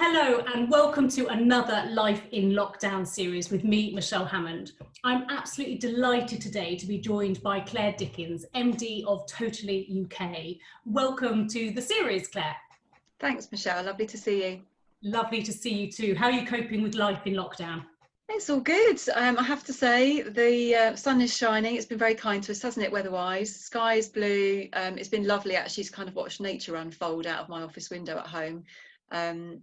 Hello and welcome to another Life in Lockdown series with me, Michelle Hammond. I'm absolutely delighted today to be joined by Clare Dickens, MD of Totally UK. Welcome to the series, Clare. Thanks, Michelle. Lovely to see you. Lovely to see you too. How are you coping with life in lockdown? It's all good. I have to say the sun is shining. It's been very kind to us, hasn't it, weather-wise? Sky is blue. It's been lovely actually to kind of watch nature unfold out of my office window at home.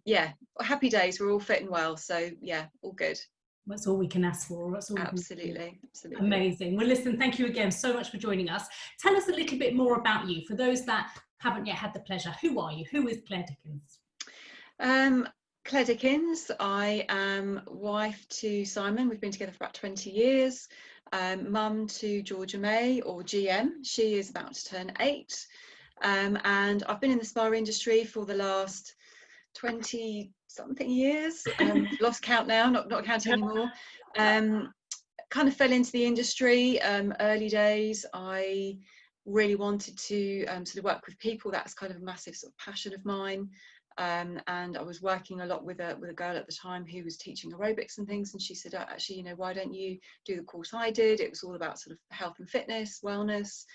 Yeah, happy days. We're all fit and well. So yeah, all good. That's all we can ask for. That's all Absolutely. Absolutely. Amazing. Well, listen, thank you again so much for joining us. Tell us a little bit more about you. For those that haven't yet had the pleasure, who are you? Who is Clare Dickens? Clare Dickens. I am wife to Simon. We've been together for about 20 years. Mum to Georgia May, or GM. She is about to turn 8. And I've been in the spa industry for the last 20 something years. Lost count now, not counting anymore. Kind of fell into the industry early days. I really wanted to sort of work with people. That's kind of a massive sort of passion of mine. And I was working a lot with a girl at the time who was teaching aerobics and things, and she said, actually, you know, why don't you do the course I did? It was all about sort of health and fitness, wellness,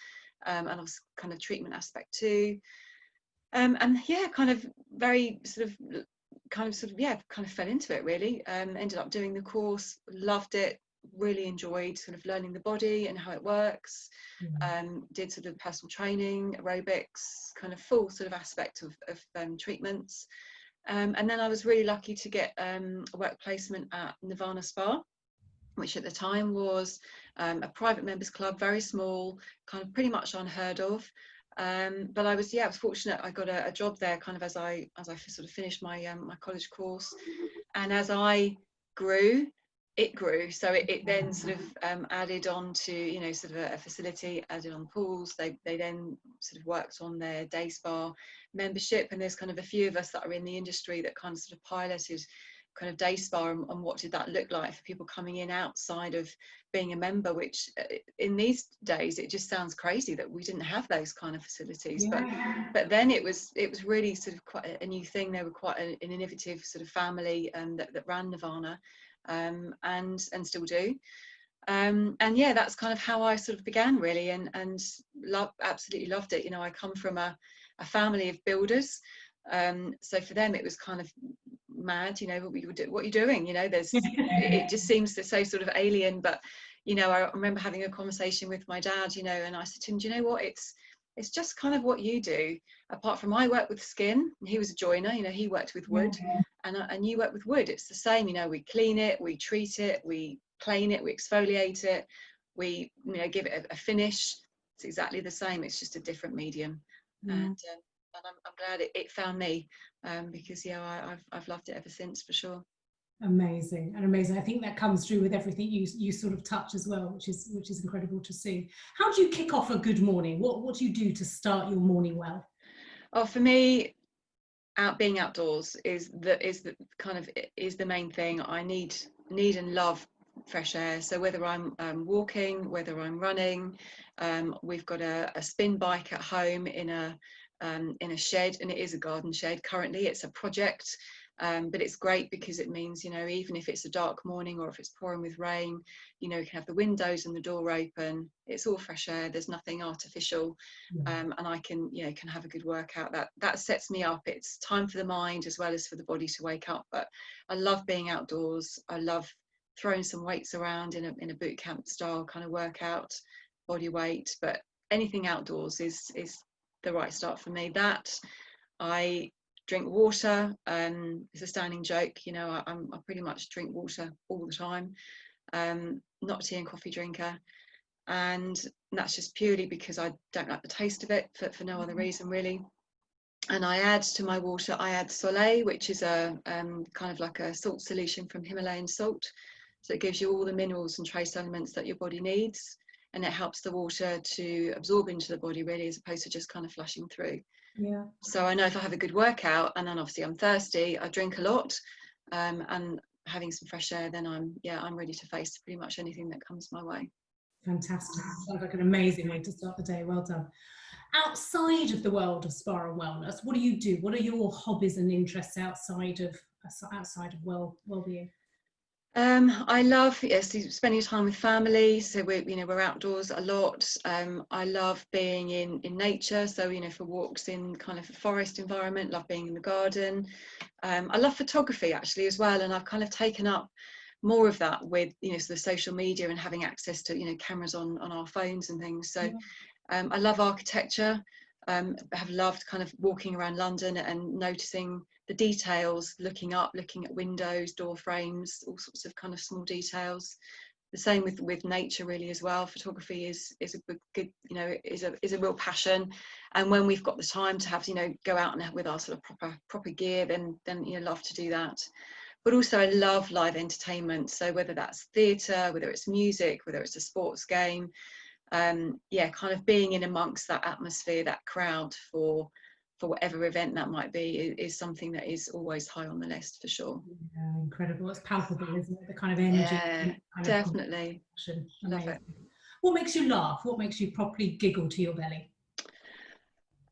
and also kind of treatment aspect too. And yeah, kind of very sort of kind of fell into it really. Ended up doing the course, loved it, really enjoyed sort of learning the body and how it works. Did sort of personal training, aerobics, kind of full sort of aspect of treatments. And then I was really lucky to get a work placement at Nirvana Spa, which at the time was a private members club, very small, kind of pretty much unheard of. But I was fortunate. I got a job there kind of as I sort of finished my my college course, and as I grew, it grew. So it then sort of added on to, you know, sort of a facility, added on pools. They then sort of worked on their day spa membership, and there's kind of a few of us that are in the industry that kind of sort of piloted kind of day spa and what did that look like for people coming in outside of being a member, which in these days it just sounds crazy that we didn't have those kind of facilities. But then it was really sort of quite a new thing. They were quite an innovative sort of family that ran Nirvana, and still do. And yeah, that's kind of how I sort of began really, and absolutely loved it. You know, I come from a family of builders, so for them it was kind of mad, you know, what are you doing, you know, it just seems so sort of alien. But you know, I remember having a conversation with my dad, you know, and I said to him, do you know what, it's just kind of what you do. Apart from I work with skin, he was a joiner, you know, he worked with wood, and you work with wood. It's the same, you know, we clean it, we treat it, we plane it, we exfoliate it, we, you know, give it a finish. It's exactly the same, it's just a different medium. And I'm glad it found me, because yeah, I've loved it ever since, for sure. Amazing. And amazing. I think that comes through with everything you sort of touch as well, which is incredible to see. How do you kick off a good morning? What do you do to start your morning well? Oh, for me, being outdoors is the main thing. I need and love fresh air. So whether I'm walking, whether I'm running, we've got a spin bike at home in a shed, and it is a garden shed currently. It's a project, but it's great because it means, you know, even if it's a dark morning or if it's pouring with rain, you know, you can have the windows and the door open. It's all fresh air, there's nothing artificial. And I can, you know, can have a good workout. That sets me up. It's time for the mind as well as for the body to wake up. But I love being outdoors. I love throwing some weights around in a boot camp style kind of workout, body weight. But anything outdoors is the right start for me. That, I drink water. It's a standing joke, you know, I pretty much drink water all the time. Not a tea and coffee drinker, and that's just purely because I don't like the taste of it, for no other reason really. And I add to my water, I add Soleil, which is a kind of like a salt solution from Himalayan salt. So it gives you all the minerals and trace elements that your body needs, and it helps the water to absorb into the body really, as opposed to just kind of flushing through. Yeah. So I know if I have a good workout and then obviously I'm thirsty, I drink a lot, and having some fresh air, then I'm ready to face pretty much anything that comes my way. Fantastic. Sounds like an amazing way to start the day. Well done. Outside of the world of spa and wellness, what do you do? What are your hobbies and interests outside of outside of well-being? I love, yes, spending time with family. So we're outdoors a lot. I love being in nature. So, for walks in kind of a forest environment, love being in the garden. I love photography actually as well. And I've kind of taken up more of that with, sort of social media and having access to, cameras on our phones and things. So I love architecture. Have loved kind of walking around London and noticing the details, looking at windows, door frames, all sorts of kind of small details. The same with nature really as well. Photography is a good, is a real passion. And when we've got the time to have, go out and with our sort of proper gear, then love to do that. But also I love live entertainment. So whether that's theatre, whether it's music, whether it's a sports game, kind of being in amongst that atmosphere, that crowd for whatever event that might be is something that is always high on the list for sure. Yeah, incredible. It's palpable, isn't it? The kind of energy. Yeah, kind definitely. Love it. What makes you laugh? What makes you properly giggle to your belly?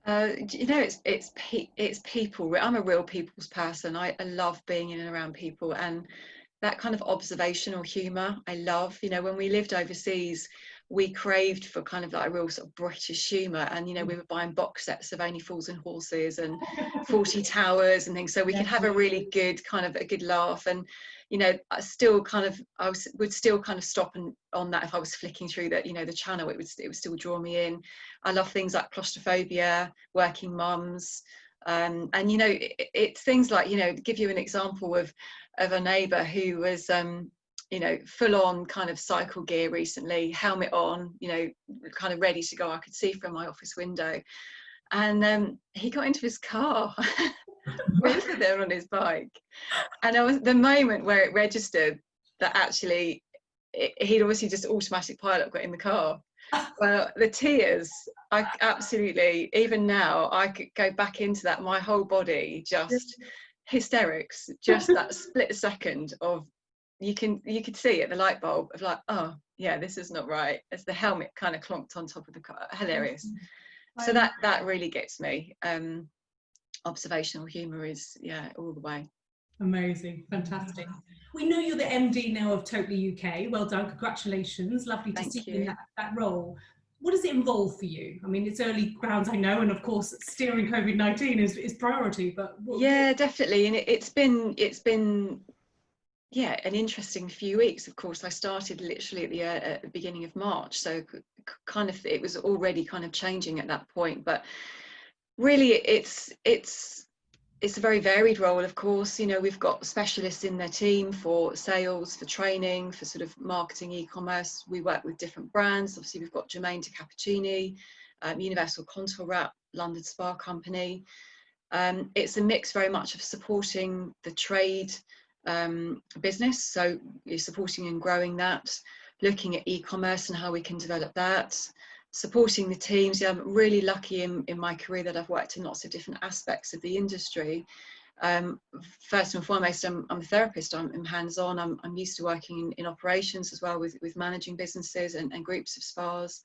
It's people. I'm a real people's person. I love being in and around people, and that kind of observational humour I love. When we lived overseas, we craved for kind of like a real sort of British humour, and we were buying box sets of Only Fools and Horses and 40 Towers and things, so we could have a really good kind of a good laugh. And I would still kind of stop and on that if I was flicking through that the channel, it would still draw me in. I love things like claustrophobia, working mums, and it's things like give you an example of a neighbour who was full on kind of cycle gear recently, helmet on, kind of ready to go. I could see from my office window, and he got into his car. We were there on his bike, and I was the moment where it registered that actually he'd obviously just automatic pilot got in the car. Well, the tears, I absolutely, even now I could go back into that, my whole body just hysterics, just that split second of you could see it, the light bulb of like, oh yeah, this is not right, as the helmet kind of clonked on top of the car. Hilarious. So that really gets me. Observational humour is all the way. Amazing, fantastic. We know you're the MD now of Totally UK. Well done, congratulations. Lovely to see you in that role. What does it involve for you? I mean, it's early grounds, I know, and of course, steering COVID-19 is priority. But definitely, and it's been an interesting few weeks. Of course, I started literally at the beginning of March, so kind of it was already kind of changing at that point. But really, it's a very varied role. Of course, we've got specialists in their team for sales, for training, for sort of marketing, e-commerce. We work with different brands. Obviously, we've got Germain de Cappuccini, Universal Contour Wrap, London Spa Company. It's a mix very much of supporting the trade business, so you're supporting and growing that, looking at e-commerce and how we can develop that, supporting the teams. I'm really lucky in my career that I've worked in lots of different aspects of the industry. First and foremost, I'm a therapist. I'm hands-on. I'm used to working in operations as well, with managing businesses and groups of spas.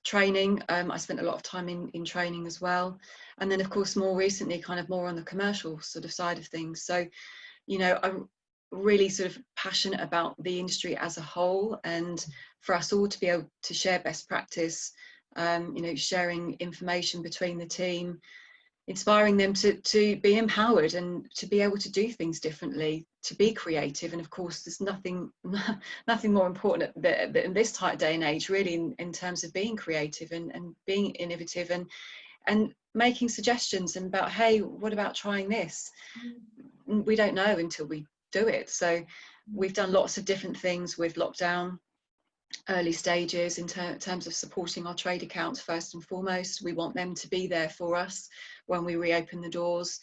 Training, I spent a lot of time in training as well, and then of course more recently kind of more on the commercial sort of side of things. So I'm really sort of passionate about the industry as a whole, and for us all to be able to share best practice, sharing information between the team, inspiring them to be empowered and to be able to do things differently, to be creative. And of course, there's nothing more important in this type of day and age, really, in terms of being creative and being innovative and making suggestions about, hey, what about trying this? We don't know until we do it. So we've done lots of different things with lockdown, early stages in terms of supporting our trade accounts. First and foremost, we want them to be there for us when we reopen the doors.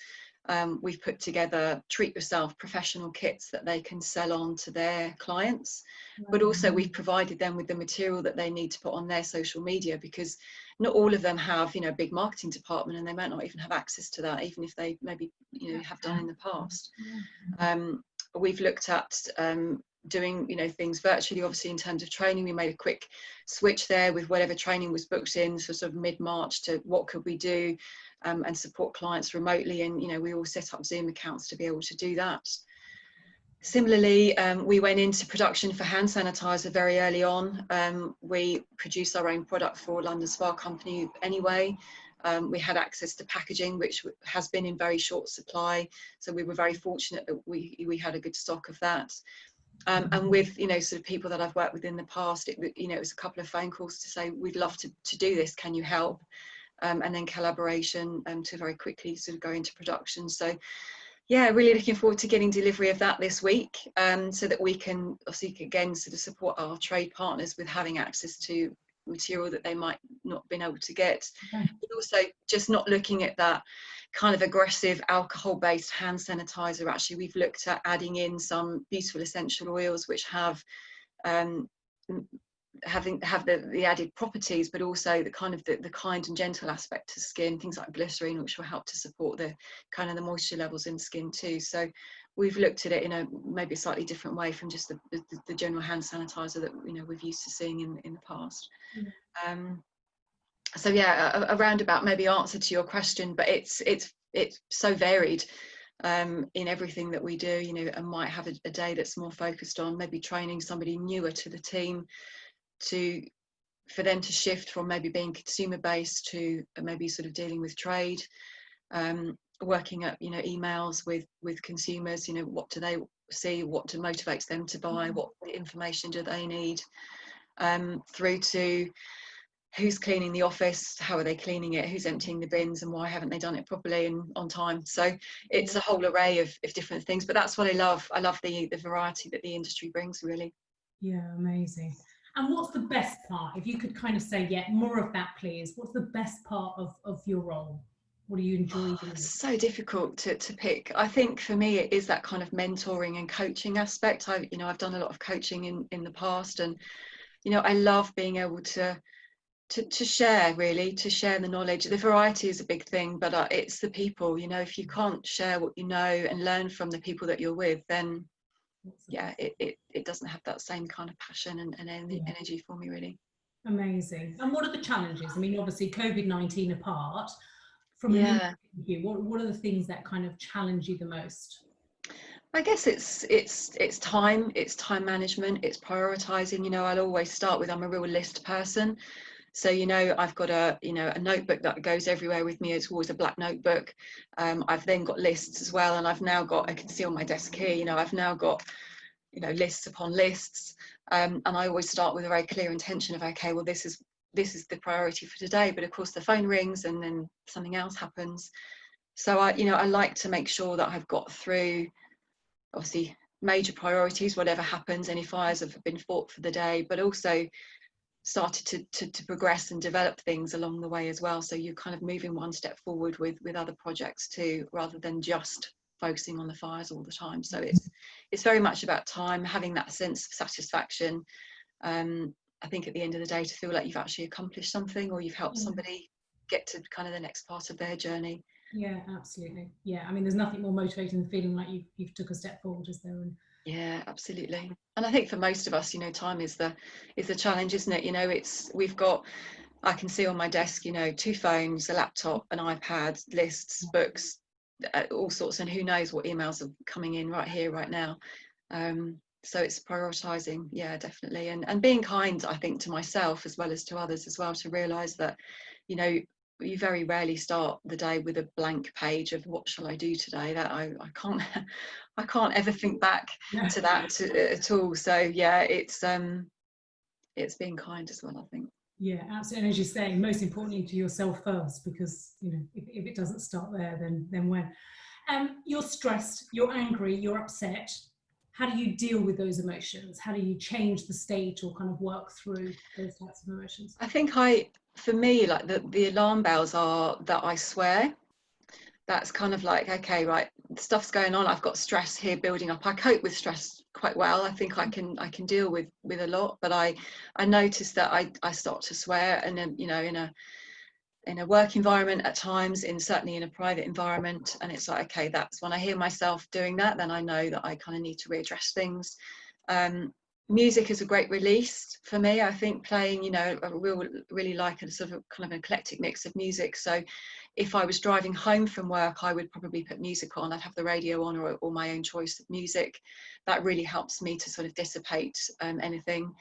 We've put together treat yourself professional kits that they can sell on to their clients, but also we've provided them with the material that they need to put on their social media, because not all of them have a big marketing department, and they might not even have access to that, even if they maybe have done in the past. We've looked at doing things virtually. Obviously, in terms of training, we made a quick switch there with whatever training was booked in, so sort of mid-March, to what could we do and support clients remotely. And, you know, we all set up Zoom accounts to be able to do that. Similarly, we went into production for hand sanitizer very early on. We produce our own product for London Spa Company anyway. We had access to packaging, which has been in very short supply. So we were very fortunate that we had a good stock of that. And with, you know, sort of people that I've worked with in the past, you know, it was a couple of phone calls to say, we'd love to do this, can you help? And then collaboration to very quickly sort of go into production. So yeah, really looking forward to getting delivery of that this week, so that we can obviously again sort of support our trade partners with having access to material that they might not been able to get. Okay. But also just not looking at that kind of aggressive alcohol-based hand sanitizer. Actually, we've looked at adding in some beautiful essential oils which have the added properties, but also the kind and gentle aspect to skin, things like glycerine, which will help to support the kind of the moisture levels in skin too. So we've looked at it in a maybe a slightly different way from just the general hand sanitizer that, you know, we've used to seeing in the past. So yeah, a roundabout maybe answer to your question, but it's so varied in everything that we do. You know, I might have a day that's more focused on maybe training somebody newer to the team, for them to shift from maybe being consumer based to maybe sort of dealing with trade, working at, you know, emails with consumers. You know, what do they see, what motivates them to buy, what information do they need, through to who's cleaning the office, how are they cleaning it, who's emptying the bins, and why haven't they done it properly and on time. So it's a whole array of different things, but that's what I love the variety that the industry brings, really. Yeah, amazing. And what's the best part? If you could kind of say, yeah, more of that, please. What's the best part of your role? What do you enjoy doing? So difficult to pick. I think for me, it is that kind of mentoring and coaching aspect. I've done a lot of coaching in the past, and, you know, I love being able to share, really, to share the knowledge. The variety is a big thing, but it's the people. You know, if you can't share what you know and learn from the people that you're with, then yeah, it doesn't have that same kind of passion and energy for me, really. Amazing. And what are the challenges? I mean, obviously COVID-19 apart, from an Yeah, interview, what are the things that kind of challenge you the most? I guess it's time management, it's prioritizing. You know, I'll always start with, I'm a real list person. So, you know, I've got a notebook that goes everywhere with me. It's always a black notebook. I've then got lists as well, and I've now got, I can see on my desk here, you know, I've now got, you know, lists upon lists. And I always start with a very clear intention of, okay, well, this is the priority for today. But of course the phone rings and then something else happens. So I like to make sure that I've got through, obviously, major priorities, whatever happens, any fires have been fought for the day, but also started to progress and develop things along the way as well. So you're kind of moving one step forward with other projects too, rather than just focusing on the fires all the time. So it's very much about time, having that sense of satisfaction. I think at the end of the day, to feel like you've actually accomplished something, or you've helped somebody get to kind of the next part of their journey. Yeah, absolutely. Yeah, I mean, there's nothing more motivating than feeling like you've took a step forward, is there? And yeah, absolutely. And I think for most of us, you know, time is the challenge, isn't it? You know, we've got, I can see on my desk, you know, 2 phones, a laptop, an iPad, lists, books, all sorts, and who knows what emails are coming in right here, right now. So it's prioritizing, yeah, definitely, and being kind, I think, to myself as well as to others as well, to realize that, you know, you very rarely start the day with a blank page of what shall I do today. That I can't ever think back to that at all. So yeah, it's being kind as well, I think. yeah, absolutely. And as you're saying, most importantly to yourself first, because, you know, if it doesn't start there, then when? You're stressed, you're angry, you're upset. How do you deal with those emotions? How do you change the state or kind of work through those types of emotions? I think for me, like the alarm bells are that I swear. That's kind of like, okay, right, stuff's going on. I've got stress here building up. I cope with stress quite well. I think I can deal with a lot, but I notice that I start to swear, and then, you know, in a work environment at times, certainly in a private environment, and it's like, okay, that's when I hear myself doing that, then I know that I kind of need to readdress things. music is a great release for me. I think playing, you know, I really like a sort of kind of an eclectic mix of music. So if I was driving home from work, I would probably put music on. I'd have the radio on, or my own choice of music. That really helps me to sort of dissipate anything.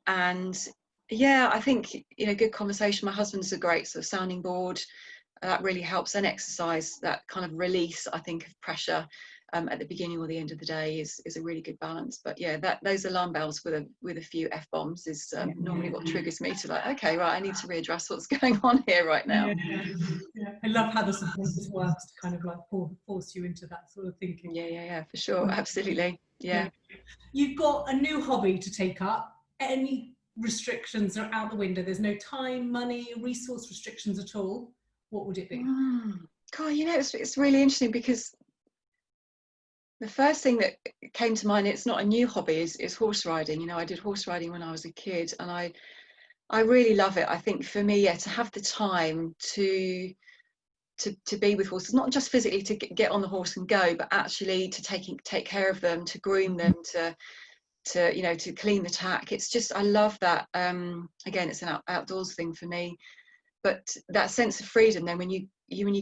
And yeah, I think, you know, good conversation. My husband's a great sort of sounding board. That really helps. And exercise, that kind of release, I think, of pressure at the beginning or the end of the day is a really good balance. But yeah, those alarm bells with a few F-bombs is normally what triggers me to, like, okay, right, I need to readdress what's going on here right now. Yeah. I love how the subconscious works to kind of like force you into that sort of thinking. Yeah, for sure, absolutely. Yeah. You've got a new hobby to take up. Any restrictions are out the window? There's no time, money, resource restrictions at all. What would it be? God, you know, it's really interesting, because the first thing that came to mind, it's not a new hobby, is horse riding. You know, I did horse riding when I was a kid, and I really love it. I think for me, yeah, to have the time to be with horses, not just physically to get on the horse and go, but actually to take care of them, to groom them, to you know, to clean the tack. It's just, I love that. Again, it's an outdoors thing for me, but that sense of freedom then when you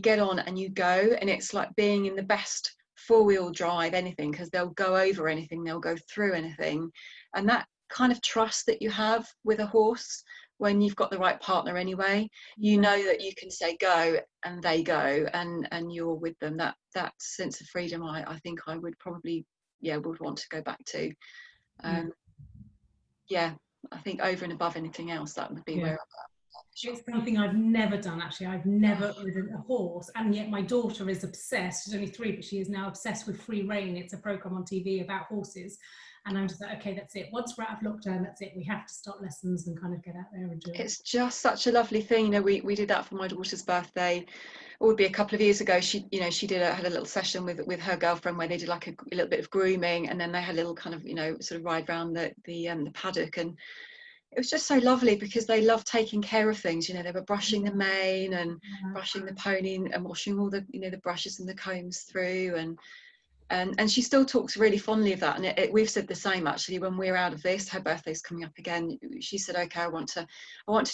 get on and you go, and it's like being in the best four-wheel drive anything, because they'll go over anything, they'll go through anything. And that kind of trust that you have with a horse, when you've got the right partner anyway, you know that you can say go and they go, and you're with them. That sense of freedom, I think I would probably, yeah, would want to go back to. Yeah, I think over and above anything else, that would be where I'm at. It's something I've never done, actually. I've never ridden a horse, and yet my daughter is obsessed. She's only 3, but she is now obsessed with Free Rein. It's a program on TV about horses, and I'm just like, okay, that's it. Once we're out of lockdown, that's it. We have to start lessons and kind of get out there and do it. It's just such a lovely thing. You know, we did that for my daughter's birthday. It would be a couple of years ago. She, you know, she had a little session with her girlfriend where they did like a little bit of grooming, and then they had a little kind of, you know, sort of ride around the paddock. And it was just so lovely, because they love taking care of things. You know, they were brushing the mane and brushing the pony and washing all the, you know, the brushes and the combs through, and she still talks really fondly of that. And we've said the same, actually. When we're out of this, her birthday's coming up again, she said, okay, I want to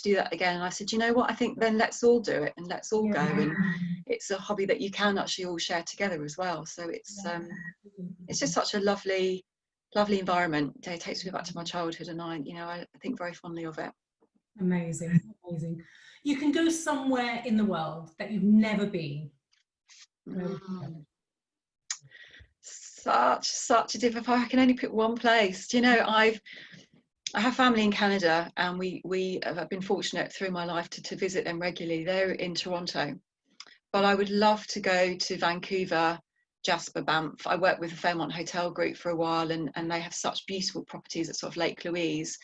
do that again. And I said, you know what, I think then let's all do it, and let's all go. And it's a hobby that you can actually all share together as well. So it's just such a lovely environment. It takes me back to my childhood, and I think very fondly of it. Amazing. You can go somewhere in the world that you've never been. Such a different. I can only pick one place. Do you know, I have family in Canada, and we have been fortunate through my life to visit them regularly. They're in Toronto, but I would love to go to Vancouver, Jasper, Banff. I worked with the Fairmont Hotel Group for a while, and they have such beautiful properties at sort of Lake Louise.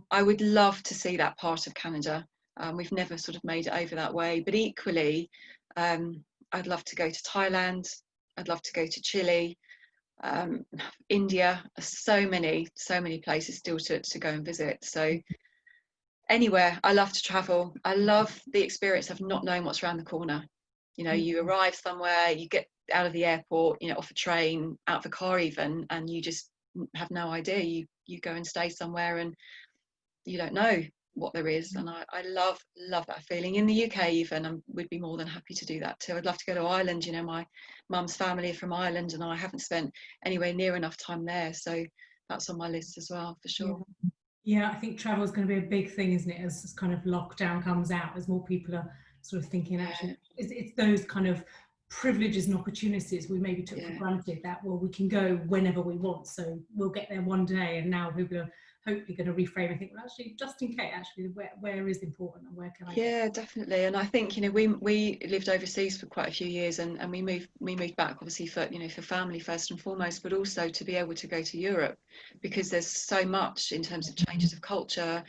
I would love to see that part of Canada. We've never sort of made it over that way, but equally, I'd love to go to Thailand. I'd love to go to Chile. India, so many places still to go and visit. So anywhere. I love to travel. I love the experience of not knowing what's around the corner. You know, you arrive somewhere, you get out of the airport, you know, off a train, out of a car even, and you just have no idea. You go and stay somewhere, and you don't know what there is. And I love that feeling. In the UK even, I would be more than happy to do that too. I'd love to go to Ireland. You know, my mum's family are from Ireland, and I haven't spent anywhere near enough time there, so that's on my list as well, for sure. Yeah, I think travel is going to be a big thing, isn't it, as kind of lockdown comes out, as more people are sort of thinking, actually it's those kind of privileges and opportunities we maybe took for granted, that, well, we can go whenever we want, so we'll get there one day. And now people are hopefully going to reframe and think, well, actually, just in case, actually, where is important, and where can I go? Definitely. And I think, you know, we lived overseas for quite a few years, and we moved back, obviously, for, you know, for family first and foremost, but also to be able to go to Europe, because there's so much in terms of changes of culture.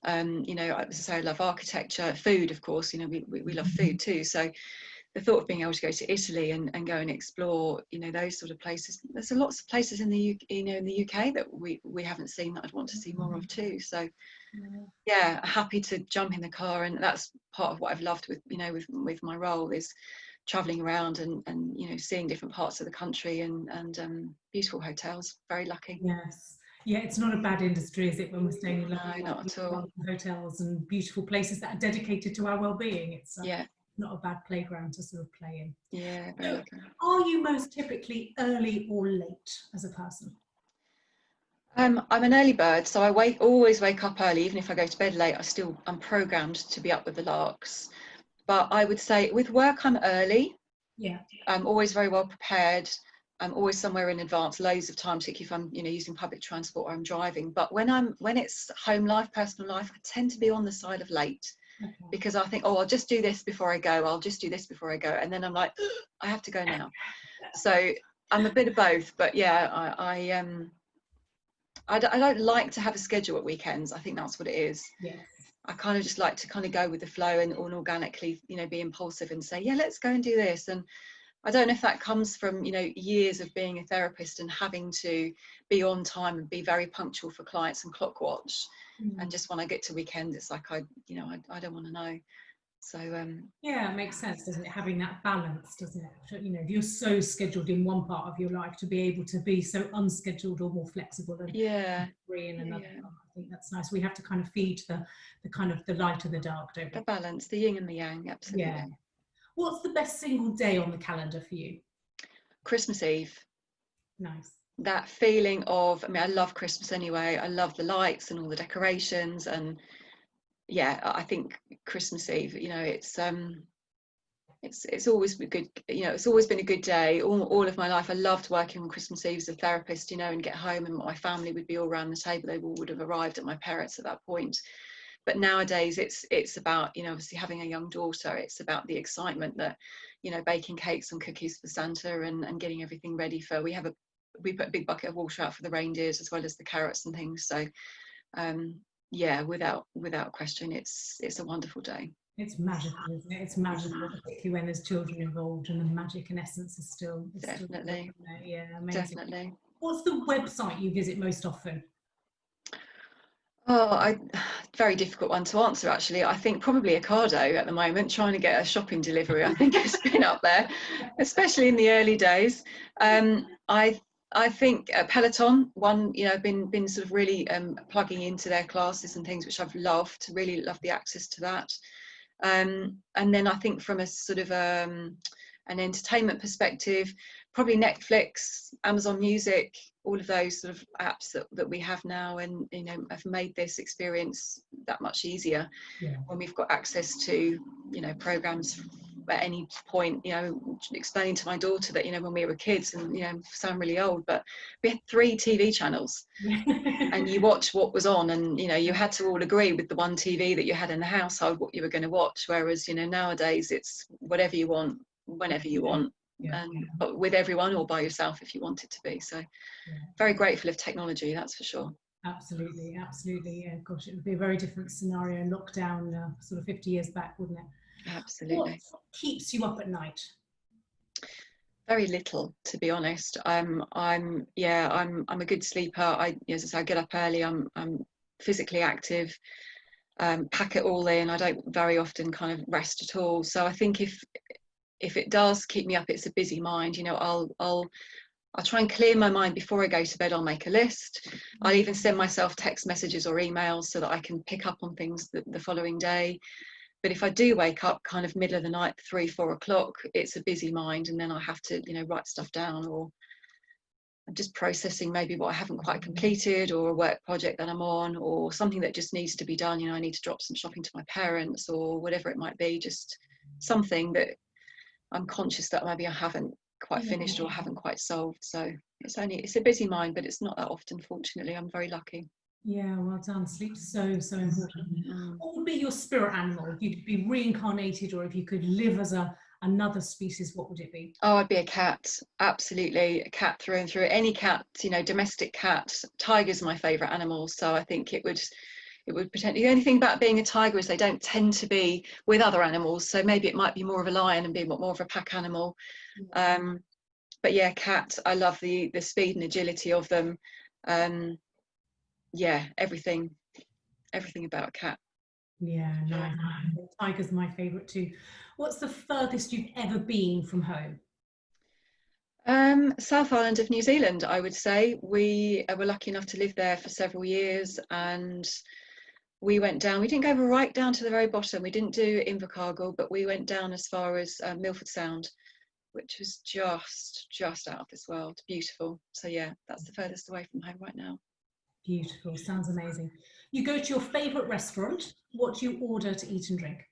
You know, as I say, I love architecture, food, of course, you know, we love food too. So the thought of being able to go to Italy and go and explore, you know, those sort of places. There's lots of places in the UK that we haven't seen that I'd want to see more of too. So yeah, happy to jump in the car, and that's part of what I've loved with, you know, with my role, is traveling around and you know, seeing different parts of the country and beautiful hotels. Very lucky. Yes. Yeah, it's not a bad industry, is it, when we're staying in No, not at all. lovely hotels and beautiful places that are dedicated to our well-being. It's Yeah, not a bad playground to sort of play in. yeah, very So, lucky. are you most typically early or late as a person? I'm an early bird, so I always wake up early. Even if I go to bed late, I'm programmed to be up with the larks. But I would say with work, I'm early. Yeah. I'm always very well prepared. I'm always somewhere in advance, loads of time, particularly if I'm, using public transport or I'm driving. But when it's home life, personal life, I tend to be on the side of late, Okay. because I think, oh, I'll just do this before I go. I'll just do this before I go, and then I'm like, I have to go now. So I'm a bit of both. But yeah, I don't like to have a schedule at weekends. I think that's what it is. Yes. I kind of just like to kind of go with the flow and organically, be impulsive and say, yeah, let's go and do this. And I don't know if that comes from, years of being a therapist and having to be on time and be very punctual for clients and clock watch. And just when I get to weekends, it's like, I don't want to know. So, Yeah, it makes sense, doesn't it? Having that balance, doesn't it? If you're so scheduled in one part of your life, to be able to be so unscheduled or more flexible and yeah, free in another yeah. part. I think that's nice. We have to kind of feed the kind of the light and the dark, don't The we? balance, the yin and the yang, Yeah. absolutely. What's the best single day on the calendar for you? Christmas Eve. Nice. That feeling of, I love Christmas anyway. I love the lights and all the decorations, and yeah, I think Christmas Eve, it's always been good. It's always been a good day. All of my life, I loved working on Christmas Eve as a therapist. And get home, and my family would be all around the table. They all would have arrived at my parents at that point. But nowadays, it's about, obviously having a young daughter. It's about the excitement that, baking cakes and cookies for Santa and getting everything ready for. We put a big bucket of water out for the reindeers as well as the carrots and things. So, yeah, without question, it's a wonderful day. It's magical, isn't it? It's magical, particularly when there's children involved, and the magic and essence is still Definitely, there. Yeah, amazing. definitely. What's the website you visit most often? Oh, very difficult one to answer, actually. I think probably Ocado at the moment, trying to get a shopping delivery. I think it's been up there, especially in the early days. I think Peloton, one, been sort of really plugging into their classes and things, which I've loved. Really love the access to that. And then I think from a sort of an entertainment perspective, probably Netflix, Amazon Music, all of those sort of apps that we have now, and have made this experience that much easier. Yeah. When we've got access to programs at any point. Explaining to my daughter that when we were kids, and sound really old, but we had 3 TV channels. And you watch what was on, and you had to all agree with the one TV that you had in the household what you were going to watch, whereas nowadays it's whatever you want, whenever you want. Yeah. But with everyone or by yourself if you want it to be. So very grateful of technology, that's for sure. Absolutely, absolutely. Yeah, gosh, it would be a very different scenario in lockdown sort of 50 years back, wouldn't it? Absolutely. What keeps you up at night? Very little, to be honest. I'm a good sleeper. As I say, I get up early. I'm physically active. Pack it all in. I don't very often kind of rest at all. So I think if it does keep me up, it's a busy mind. I'll try and clear my mind before I go to bed. I'll make a list. I'll even send myself text messages or emails so that I can pick up on things the following day. But if I do wake up kind of middle of the night, 3-4 o'clock, it's a busy mind, and then I have to write stuff down, or I'm just processing maybe what I haven't quite completed, or a work project that I'm on, or something that just needs to be done. I need to drop some shopping to my parents, or whatever it might be, just something that I'm conscious that maybe I haven't quite finished or haven't quite solved. So it's a busy mind, but it's not that often, fortunately. I'm very lucky. Yeah, well done. Sleep's so important. What would be your spirit animal? If you'd be reincarnated, or if you could live as another species, what would it be? Oh, I'd be a cat. Absolutely, a cat through and through. Any cat, domestic cat. Tiger's my favourite animal, so I think it would potentially. The only thing about being a tiger is they don't tend to be with other animals, so maybe it might be more of a lion and be more of a pack animal. But yeah, cat. I love the speed and agility of them. Yeah, everything about a cat. Yeah, nice. Tiger's my favourite too. What's the furthest you've ever been from home? South Island of New Zealand, I would say. We were lucky enough to live there for several years, and we went down. We didn't go right down to the very bottom. We didn't do Invercargill, but we went down as far as Milford Sound, which was just out of this world. Beautiful. So yeah, that's the furthest away from home right now. Beautiful. Sounds amazing. You go to your favourite restaurant. What do you order to eat and drink?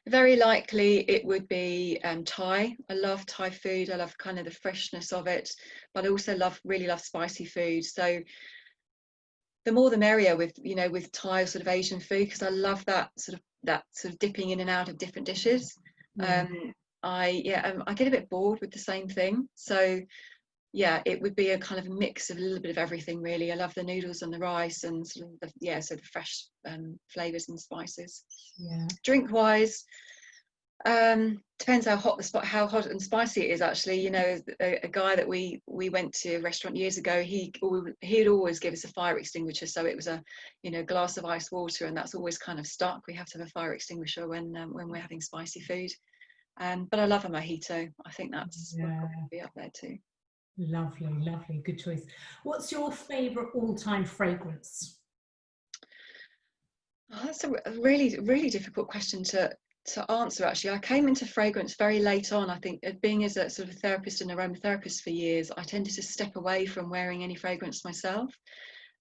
Very likely it would be Thai. I love Thai food. I love kind of the freshness of it, but I also really love spicy food. So the more the merrier with, you know, with Thai or sort of Asian food, because I love that sort of dipping in and out of different dishes. Yeah. I get a bit bored with the same thing. So yeah, it would be a kind of a mix of a little bit of everything really. I love the noodles and the rice and sort of so the fresh flavours and spices. Yeah. Drink wise, depends how hot and spicy it is actually. You know, a guy that we went to a restaurant years ago, he'd always give us a fire extinguisher, so it was a, you know, glass of ice water, and that's always kind of stuck. We have to have a fire extinguisher when we're having spicy food. But I love a mojito. I think that's would probably be up there too. Lovely, lovely, good choice. What's your favourite all-time fragrance? Oh, that's a really, really difficult question to answer actually. I came into fragrance very late on. I think being as a sort of therapist and aromatherapist for years, I tended to step away from wearing any fragrance myself.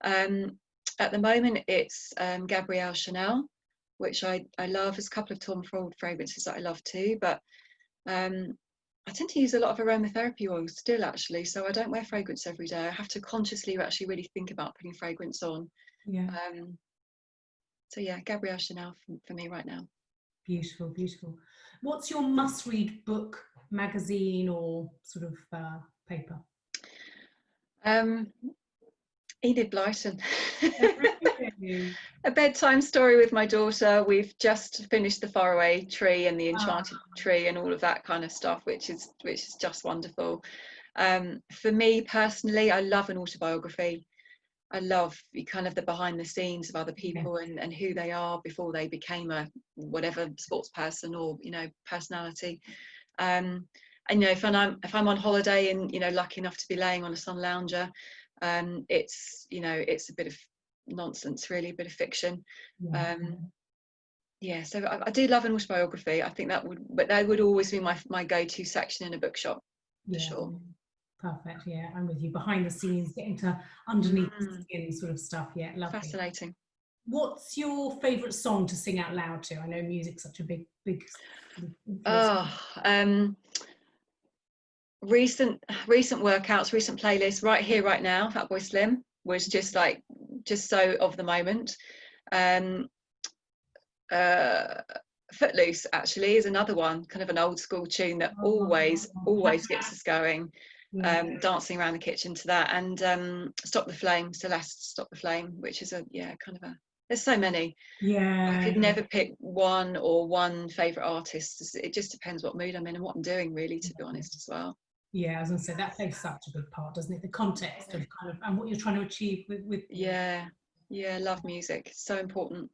At the moment it's Gabrielle Chanel, which I love. There's a couple of Tom Ford fragrances that I love too, but I tend to use a lot of aromatherapy oils still actually, so I don't wear fragrance every day. I have to consciously actually really think about putting fragrance on. Yeah. So yeah, Gabrielle Chanel for me right now. Beautiful, beautiful. What's your must-read book, magazine, or sort of paper? Enid Blyton. A bedtime story with my daughter. We've just finished The Faraway Tree and The Enchanted Tree and all of that kind of stuff, which is just wonderful. For me personally, I love an autobiography. I love kind of the behind the scenes of other people and who they are before they became a whatever sports person or, you know, personality. And you know, if I'm on holiday and, you know, lucky enough to be laying on a sun lounger, it's, you know, it's a bit of nonsense really, a bit of fiction. Yeah, so I do love an autobiography. I think that would always be my go-to section in a bookshop for sure. Perfect. Yeah, I'm with you. Behind the scenes, getting to underneath the skin sort of stuff. Yeah, lovely. Fascinating. What's your favourite song to sing out loud to? I know music's such a big recent workouts, recent playlists. Right Here, Right Now, Fatboy Slim was just so of the moment. Footloose actually is another one, kind of an old school tune that always gets us going. Dancing around the kitchen to that, and Stop the Flame, Celeste, Stop the Flame, which is there's so many. I could never pick one favourite artist. It just depends what mood I'm in and what I'm doing really, to be honest, as well. Yeah, I was going to say that plays such a big part, doesn't it? The context of kind of and what you're trying to achieve with love music. It's so important.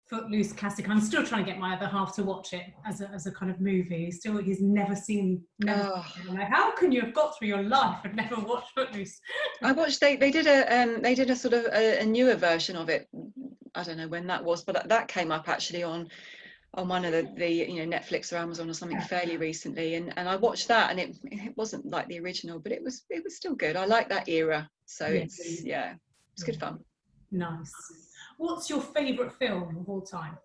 Footloose classic. I'm still trying to get my other half to watch it as a kind of movie. He's never seen it. I'm like, how can you have got through your life and never watched Footloose? I watched they did a sort of a newer version of it. I don't know when that was, but that came up actually on one of the you know, Netflix or Amazon or something fairly recently, and I watched that, and it wasn't like the original, but it was still good. I like that era, so it's good fun. Nice. What's your favourite film of all time?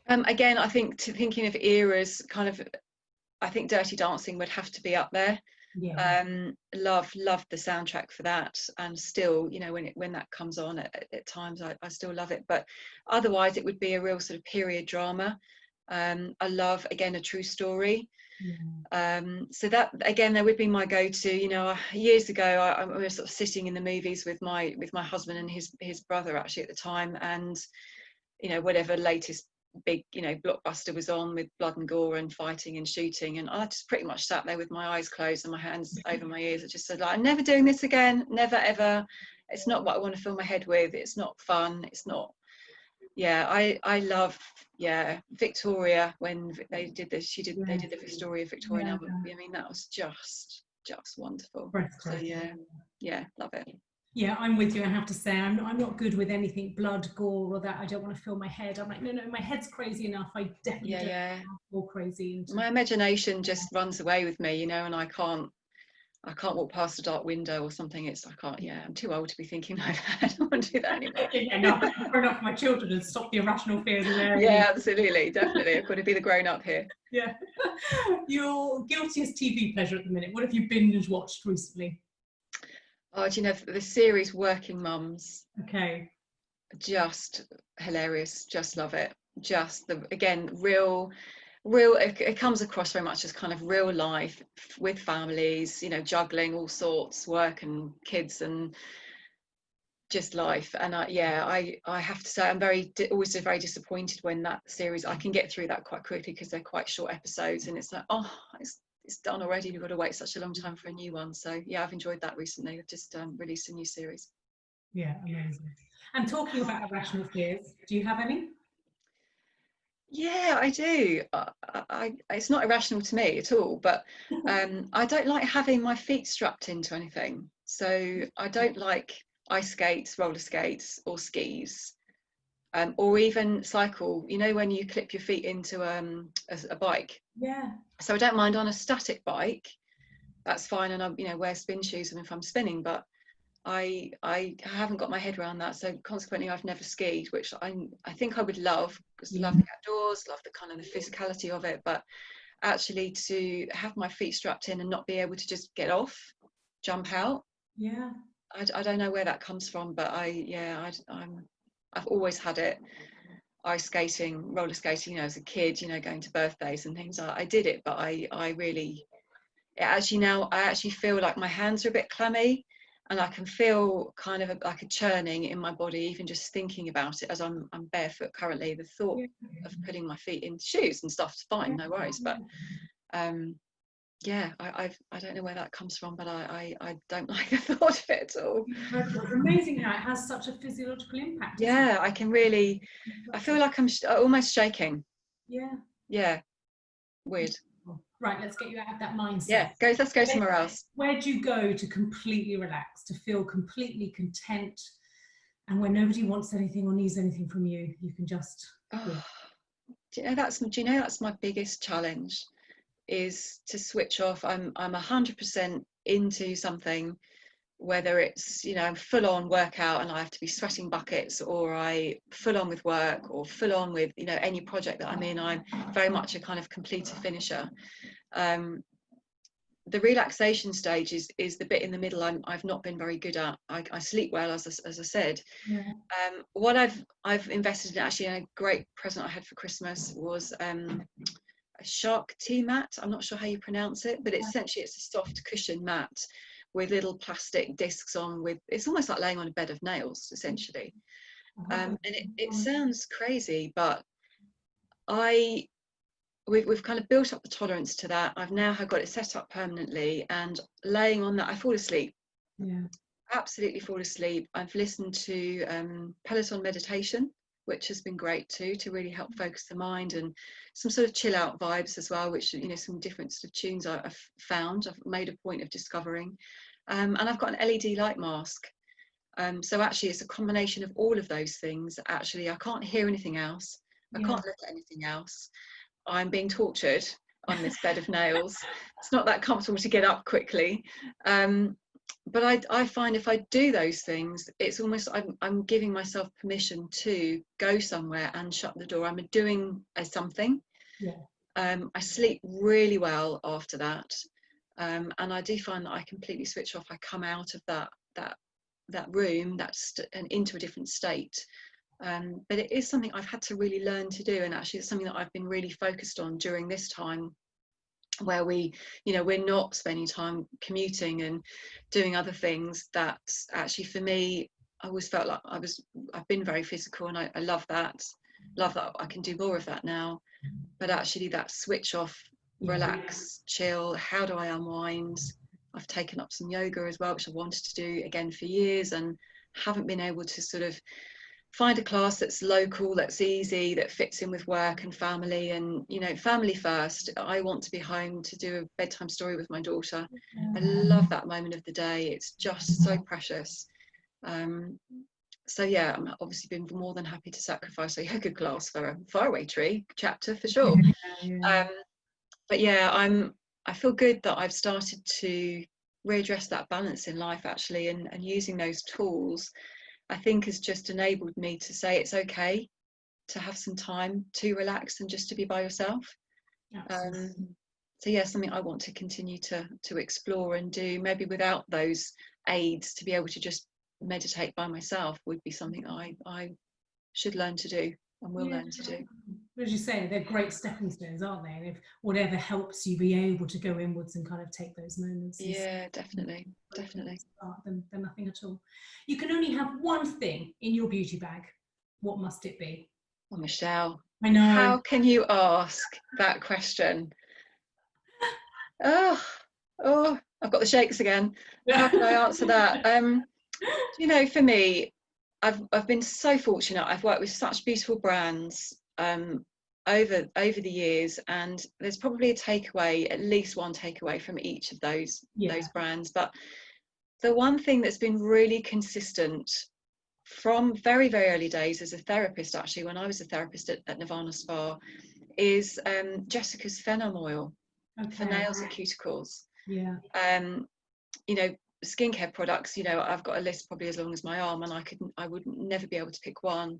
Again, I think thinking of eras, kind of, I think Dirty Dancing would have to be up there. Love the soundtrack for that, and still, you know, when that comes on at times, I still love it. But otherwise, it would be a real sort of period drama. I love, again, A True Story. So that, again, that would be my go-to. You know, years ago I was sort of sitting in the movies with my husband and his brother actually at the time, and you know, whatever latest big, you know, blockbuster was on with blood and gore and fighting and shooting, and I just pretty much sat there with my eyes closed and my hands over my ears. I just said, like, I'm never doing this again, never ever. It's not what I want to fill my head with. It's not fun. It's not, Yeah, I love, yeah, Victoria, when they did this, they did the story of Victorian Yeah. album. I mean, that was just wonderful. So Breathtaking. yeah, love it. Yeah, I'm with you. I have to say, I'm not good with anything blood, gore, or that. I don't want to fill my head. I'm like, no, my head's crazy enough. I definitely Yeah, don't yeah. go crazy into. My imagination just runs away with me, and I can't walk past a dark window or something. I can't, yeah, I'm too old to be thinking like that. I don't want to do that anymore. Yeah, no, I've got to grown up for my children and stop the irrational fears of their Yeah, absolutely, definitely. I've got to be the grown up here. Yeah. Your guiltiest TV pleasure at the minute. What have you binge watched recently? Oh, do you know, the series Working Mums, Okay. just hilarious, just love it. Just again, real, it comes across very much as kind of real life with families, juggling all sorts, work and kids and just life. And I have to say, I'm always very disappointed when that series, I can get through that quite quickly because they're quite short episodes, and it's like, oh, it's done already, we've got to wait such a long time for a new one. So yeah, I've enjoyed that recently. They've just released a new series. Yeah, amazing. And talking about irrational fears, do you have any? Yeah, I do. It's not irrational to me at all, but I don't like having my feet strapped into anything. So I don't like ice skates, roller skates, or skis, or even cycle. When you clip your feet into a bike. Yeah. So I don't mind on a static bike. That's fine, and I wear spin shoes if I'm spinning, but I haven't got my head around that, so consequently I've never skied, which I think I would love, because I love the outdoors, love the kind of the physicality of it, but actually to have my feet strapped in and not be able to just get off, jump out, Yeah. I don't know where that comes from, but I've always had it. Ice skating, roller skating, as a kid, going to birthdays and things. I did it, but I really, now I actually feel like my hands are a bit clammy, and I can feel kind of like a churning in my body, even just thinking about it, as I'm barefoot currently. The thought of putting my feet in shoes and stuff's fine, no worries. But yeah, I don't know where that comes from, but I don't like the thought of it at all. Incredible. It's amazing how it has such a physiological impact. Yeah, I can really, I feel like I'm almost shaking. Yeah. Yeah, weird. Right, let's get you out of that mindset. Yeah, let's go somewhere else. Where do you go to completely relax, to feel completely content, and when nobody wants anything or needs anything from you, you can just. Oh, do you know that's my biggest challenge, is to switch off. I'm 100% into something, whether it's full on workout and I have to be sweating buckets, or I full on with work, or full on with any project that I'm in. I'm very much a kind of completer finisher. The relaxation stage is the bit in the middle I've not been very good at. I sleep well, as I said. Yeah. What I've invested in, actually, a great present I had for Christmas was a shark tea mat. I'm not sure how you pronounce it, but essentially it's a soft cushion mat with little plastic discs on. It's almost like laying on a bed of nails, essentially. And it sounds crazy, but we've kind of built up the tolerance to that. I've now got it set up permanently, and laying on that, I fall asleep. Yeah. Absolutely fall asleep. I've listened to Peloton meditation, which has been great too, to really help focus the mind, and some sort of chill out vibes as well, which some different sort of tunes I've found. I've made a point of discovering, and I've got an LED light mask. So actually, it's a combination of all of those things. Actually, I can't hear anything else. I can't look at anything else. I'm being tortured on this bed of nails. It's not that comfortable to get up quickly. But I find if I do those things, it's almost I'm giving myself permission to go somewhere and shut the door. I'm doing something. Yeah. I sleep really well after that, and I do find that I completely switch off. I come out of that room and into a different state. But it is something I've had to really learn to do, and actually it's something that I've been really focused on during this time, where we're not spending time commuting and doing other things. That actually, for me, I always felt like I've been very physical, and I love that I can do more of that now. But actually, that switch off, relax, chill, how do I unwind? I've taken up some yoga as well, which I wanted to do again for years and haven't been able to sort of find a class that's local, that's easy, that fits in with work and family, and you know, family first. I want to be home to do a bedtime story with my daughter. I love that moment of the day. It's just so precious. So yeah, I'm obviously been more than happy to sacrifice a yoga class for a faraway tree chapter for sure. But yeah, I feel good that I've started to readdress that balance in life actually, and using those tools I think has just enabled me to say it's okay to have some time to relax and just to be by yourself. So yeah, something I want to continue to explore and do, maybe without those aids, to be able to just meditate by myself would be something I should learn to do and will learn to do. As you say, they're great stepping stones, aren't they? And if whatever helps you be able to go inwards and kind of take those moments. Yeah, definitely. Then nothing at all. You can only have one thing in your beauty bag. What must it be? Oh, Michelle, I know. How can you ask that question? Oh, I've got the shakes again. How can I answer that? You know, for me, I've been so fortunate. I've worked with such beautiful brands over the years, and there's probably a takeaway, at least one takeaway from each of those brands. But the one thing that's been really consistent from very, very early days as a therapist, actually, when I was a therapist at Nirvana Spa, is Jessica's Phenom Oil for nails and cuticles. Yeah. You know, skincare products, you know, I've got a list probably as long as my arm, and I would never be able to pick one.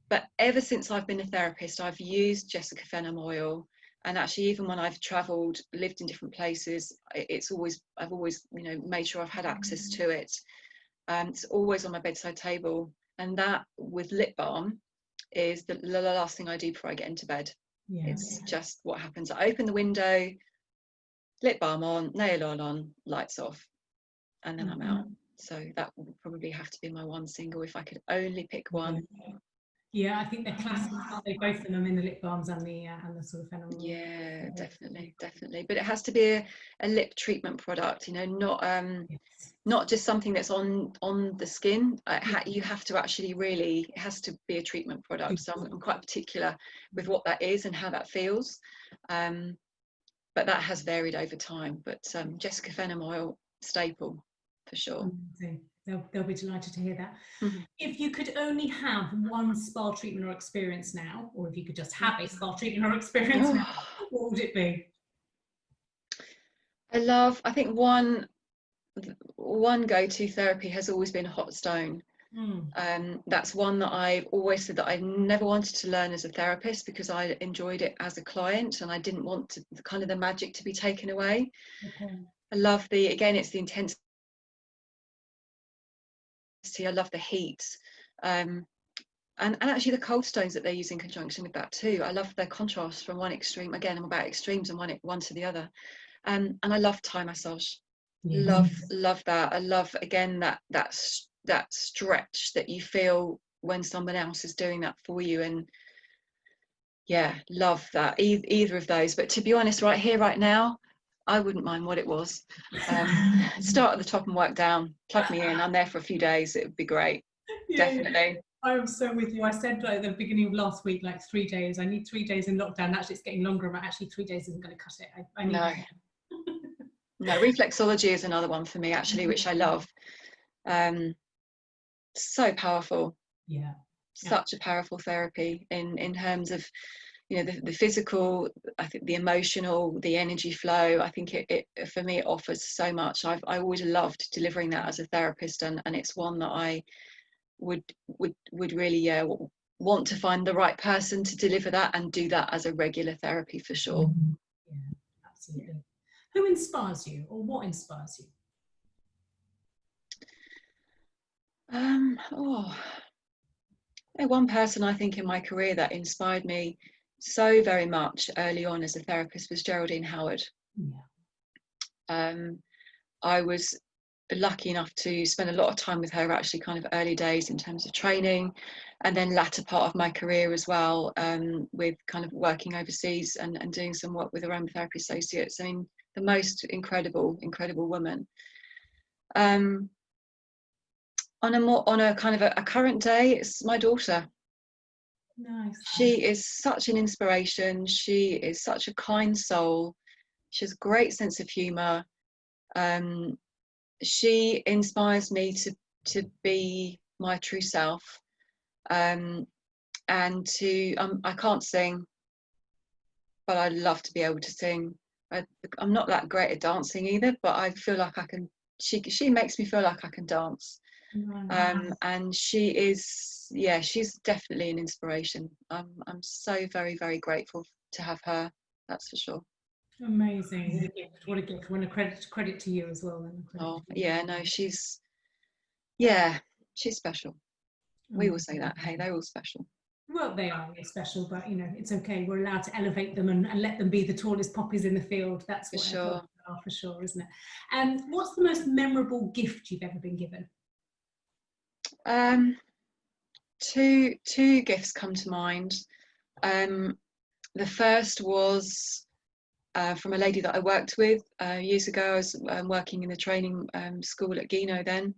But ever since I've been a therapist, I've used Jessica Phenom Oil. And actually, even when I've travelled, lived in different places, I've always, you know, made sure I've had access to it. It's always on my bedside table. And that with lip balm is the last thing I do before I get into bed. It's just what happens. I open the window, lip balm on, nail oil on, lights off, and then I'm out. So that would probably have to be my one single if I could only pick one. Yeah, I think they're classics, aren't they? Both of them in the lip balms and the sort of Phenom. Yeah, definitely. But it has to be a lip treatment product, you know, not just something that's on the skin. You have to actually really, it has to be a treatment product. So I'm quite particular with what that is and how that feels. But that has varied over time. But Jessica Phenom Oil, staple for sure. They'll be delighted to hear that. If you could only have one spa treatment or experience now, or if you could just have a spa treatment or experience now, what would it be? I think one go-to therapy has always been hot stone. That's one that I've always said that I never wanted to learn as a therapist because I enjoyed it as a client and I didn't want to, kind of the magic to be taken away. I love it's the intensity. I love the heat. And actually the cold stones that they use in conjunction with that too. I love their contrast from one extreme. Again, I'm about extremes and one to the other. And I love Thai massage. Love that. I love, again, that stretch that you feel when someone else is doing that for you. And yeah, love that. Either of those. But to be honest, right here, right now, I wouldn't mind what it was. Start at the top and work down. Plug me in. I'm there for a few days. It would be great. Definitely. I am so with you. I said at the beginning of last week, like 3 days. I need 3 days in lockdown. Actually, it's getting longer, but actually 3 days isn't going to cut it. I need No, reflexology is another one for me, actually, which I love. So powerful. Such a powerful therapy in terms of, you know, the physical, I think the emotional, the energy flow. I think it for me, it offers so much. I always loved delivering that as a therapist, and it's one that I would really want to find the right person to deliver that and do that as a regular therapy for sure. Yeah, absolutely. Who inspires you, or what inspires you? One person I think in my career that inspired me so very much early on as a therapist was Geraldine Howard. I was lucky enough to spend a lot of time with her actually kind of early days in terms of training, and then latter part of my career as well, with kind of working overseas and doing some work with aromatherapy associates. I mean, the most incredible woman. on a kind of a current day, it's my daughter. Nice. She is such an inspiration. She is such a kind soul. She has a great sense of humour. She inspires me to be my true self, and to I can't sing, but I love to be able to sing. I'm not that great at dancing either, but I feel like I can. She makes me feel like I can dance. And she is, yeah, she's definitely an inspiration. I'm so very, very grateful to have her. That's for sure. Amazing. What a gift. What a gift. Want to credit to you as well. Then. Oh yeah, no, she's special. We all say that. Hey, they're all special. Well, they are all special, but you know, it's okay. We're allowed to elevate them and let them be the tallest poppies in the field. That's For what sure. are, for sure, isn't it? And what's the most memorable gift you've ever been given? Two gifts come to mind. The first was from a lady that I worked with years ago. I was working in the training school at Gino then,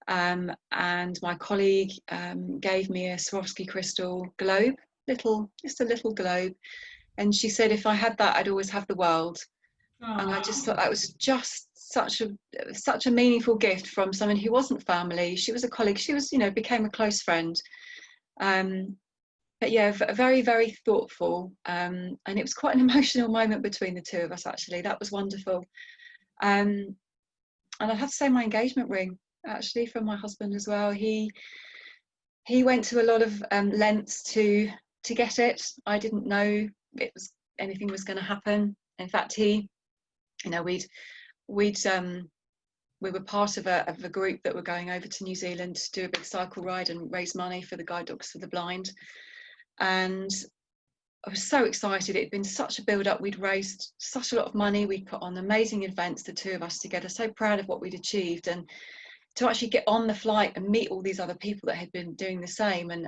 and my colleague gave me a Swarovski crystal globe, just a little globe, and she said if I had that, I'd always have the world. And I just thought that was just such a meaningful gift from someone who wasn't family. She was a colleague. She was, became a close friend. But yeah, very, very thoughtful. And it was quite an emotional moment between the two of us, actually. That was wonderful. And I'd have to say my engagement ring, actually, from my husband as well. He went to a lot of lengths to get it. I didn't know anything was going to happen. In fact, we were part of a group that were going over to New Zealand to do a big cycle ride and raise money for the guide dogs for the blind. And I was so excited. It'd been such a build up. We'd raised such a lot of money. We'd put on amazing events, the two of us together, so proud of what we'd achieved. And to actually get on the flight and meet all these other people that had been doing the same, and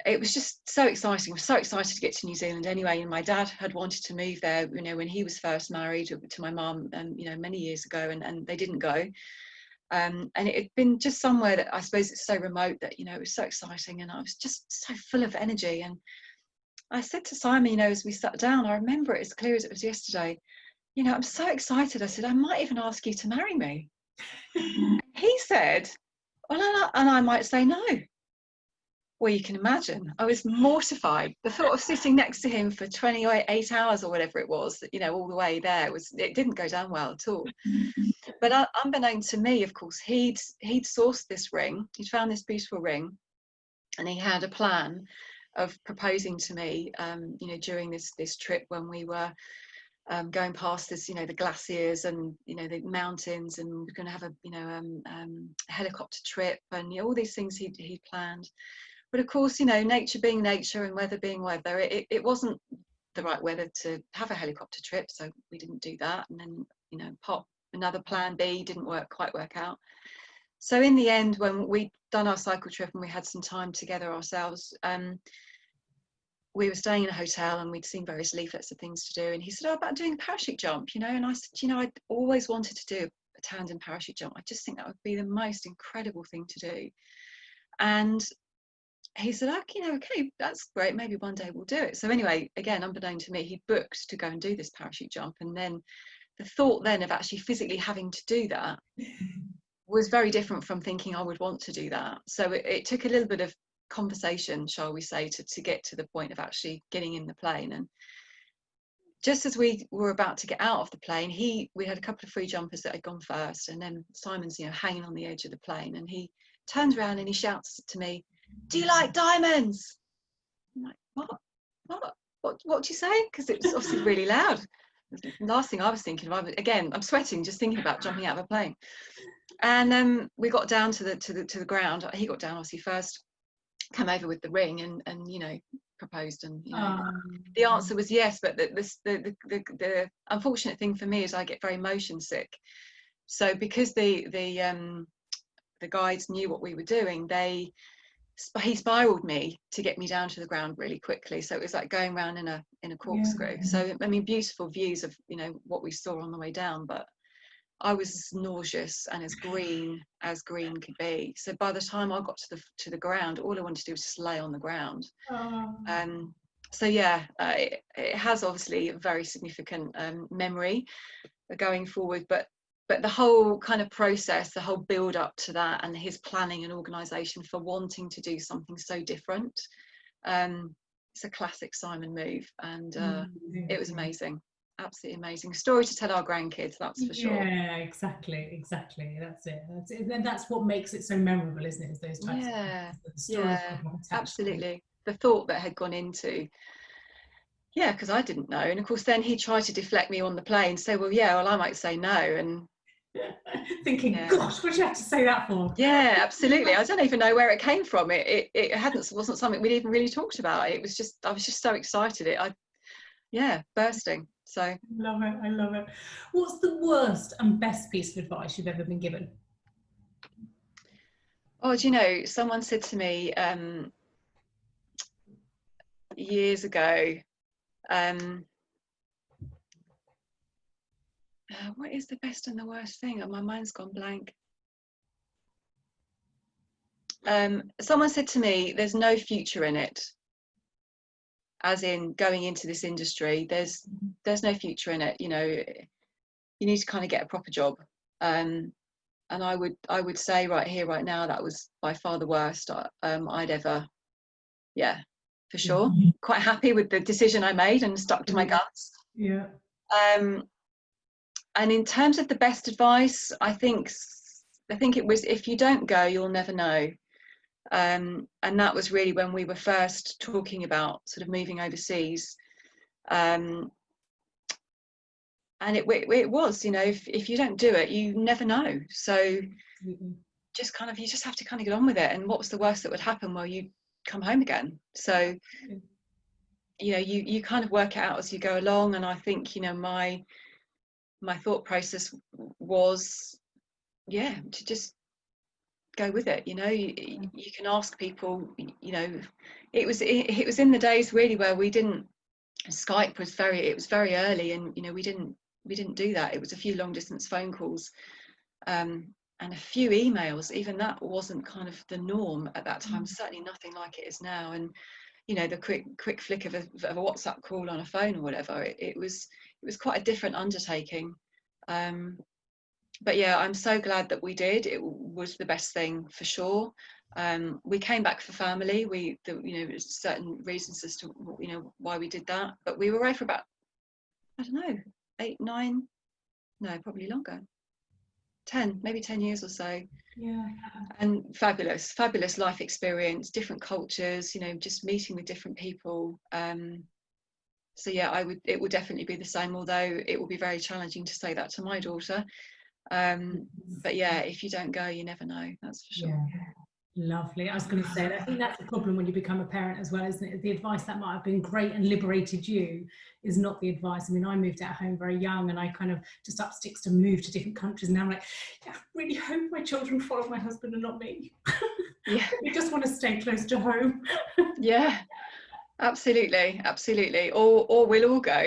it was just so exciting. I was so excited to get to New Zealand anyway. And my dad had wanted to move there, when he was first married to my mum, many years ago, and they didn't go. And it had been just somewhere that I suppose it's so remote that, it was so exciting, and I was just so full of energy. And I said to Simon, as we sat down, I remember it as clear as it was yesterday, I'm so excited. I said, I might even ask you to marry me. He said, well, and I might say no. Well, you can imagine, I was mortified. The thought of sitting next to him for 28 hours or whatever it was, all the way there, it didn't go down well at all. But unbeknown to me, of course, he'd sourced this ring. He'd found this beautiful ring, and he had a plan of proposing to me, during this trip when we were going past this, the glaciers and the mountains, and we're going to have a helicopter trip, and all these things he'd planned. But of course, nature being nature and weather being weather, it wasn't the right weather to have a helicopter trip, so we didn't do that. And then, another plan B didn't quite work out. So in the end, when we'd done our cycle trip and we had some time together ourselves, we were staying in a hotel and we'd seen various leaflets of things to do. And he said, about doing a parachute jump, and I said, I'd always wanted to do a tandem parachute jump. I just think that would be the most incredible thing to do. And he said, okay, that's great. Maybe one day we'll do it. So anyway, again, unbeknown to me, he booked to go and do this parachute jump. And then the thought then of actually physically having to do that was very different from thinking I would want to do that. So it took a little bit of conversation, shall we say, to get to the point of actually getting in the plane. And just as we were about to get out of the plane, we had a couple of free jumpers that had gone first, and then Simon's hanging on the edge of the plane, and he turns around and he shouts to me, do you like diamonds? I'm like, what do you say? Because it was obviously really loud. The last thing I was thinking of, again, I'm sweating just thinking about jumping out of a plane. And we got down to the ground. He got down obviously first, come over with the ring and proposed, and the answer was yes. But the unfortunate thing for me is I get very motion sick. So because the guides knew what we were doing, he spiraled me to get me down to the ground really quickly. So it was like going around in a corkscrew. So I mean, beautiful views of what we saw on the way down, but I was nauseous and as green could be. So by the time I got to the ground, all I wanted to do was just lay on the ground. So yeah, it has obviously a very significant memory going forward, but the whole kind of process, the whole build up to that, and his planning and organisation for wanting to do something so different, it's a classic Simon move, and it was amazing. Absolutely amazing story to tell our grandkids, that's for sure. Yeah, exactly. That's it. And that's what makes it so memorable, isn't it? Is those types of the stories that have attached absolutely. The thought that had gone into, yeah, because I didn't know, and of course then he tried to deflect me on the plane, say, well, I might say no, and thinking, gosh, what do you have to say that for? Yeah, absolutely. I don't even know where it came from. It wasn't something we'd even really talked about. I was just so excited. Bursting. So I love it. What's the worst and best piece of advice you've ever been given? Oh, do you know, someone said to me years ago, what is the best and the worst thing? Oh, my mind's gone blank. Someone said to me, there's no future in it, as in going into this industry. There's no future in it. You know, you need to kind of get a proper job. And I would say right here, right now, that was by far the worst I'd ever, for sure. Quite happy with the decision I made and stuck to my guts. Yeah. And in terms of the best advice, I think it was, if you don't go, you'll never know. And that was really when we were first talking about sort of moving overseas. And it was, you know, if you don't do it, you never know. So you just have to kind of get on with it. And what was the worst that would happen? Well, you come home again. So, you know, you kind of work it out as you go along. And I think, you know, my thought process was, to just go with it. You know, you can ask people, you know, it was in the days really where we didn't, Skype was very early, and, you know, we didn't do that. It was a few long distance phone calls, and a few emails. Even that wasn't kind of the norm at that time. Certainly nothing like it is now. And, you know, the quick flick of a WhatsApp call on a phone or whatever, it was quite a different undertaking. But yeah, I'm so glad that we did. It was the best thing for sure. We came back for family. You know, certain reasons as to, you know, why we did that. But we were away for about, I don't know, 8, 9, no, probably longer. 10, maybe 10 years or so. Yeah. And fabulous life experience, different cultures, you know, just meeting with different people. So yeah, it would definitely be the same, although it will be very challenging to say that to my daughter. But yeah, if you don't go, you never know, that's for sure. Yeah. Lovely. I was going to say, I think that's the problem when you become a parent as well, isn't it? The advice that might have been great and liberated you is not the advice. I mean, I moved out home very young, and I kind of just up sticks to move to different countries. And now I'm like, I really hope my children follow my husband and not me. Yeah. We just want to stay close to home. Yeah, absolutely. Or we'll all go.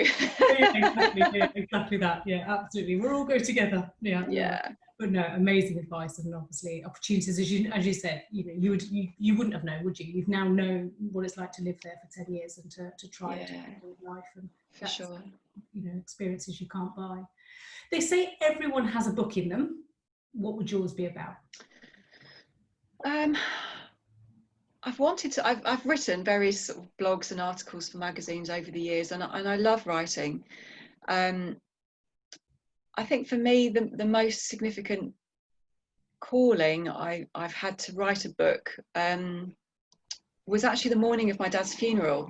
Exactly that. Yeah, absolutely. We'll all go together. Yeah. But no, amazing advice, and obviously opportunities, as you said, you know, you wouldn't have known, would you? You've now known what it's like to live there for 10 years and to try life, and for sure. You know, experiences you can't buy. They say everyone has a book in them. What would yours be about? I've written various sort of blogs and articles for magazines over the years, and I love writing. I think for me, the most significant calling I've had to write a book was actually the morning of my dad's funeral.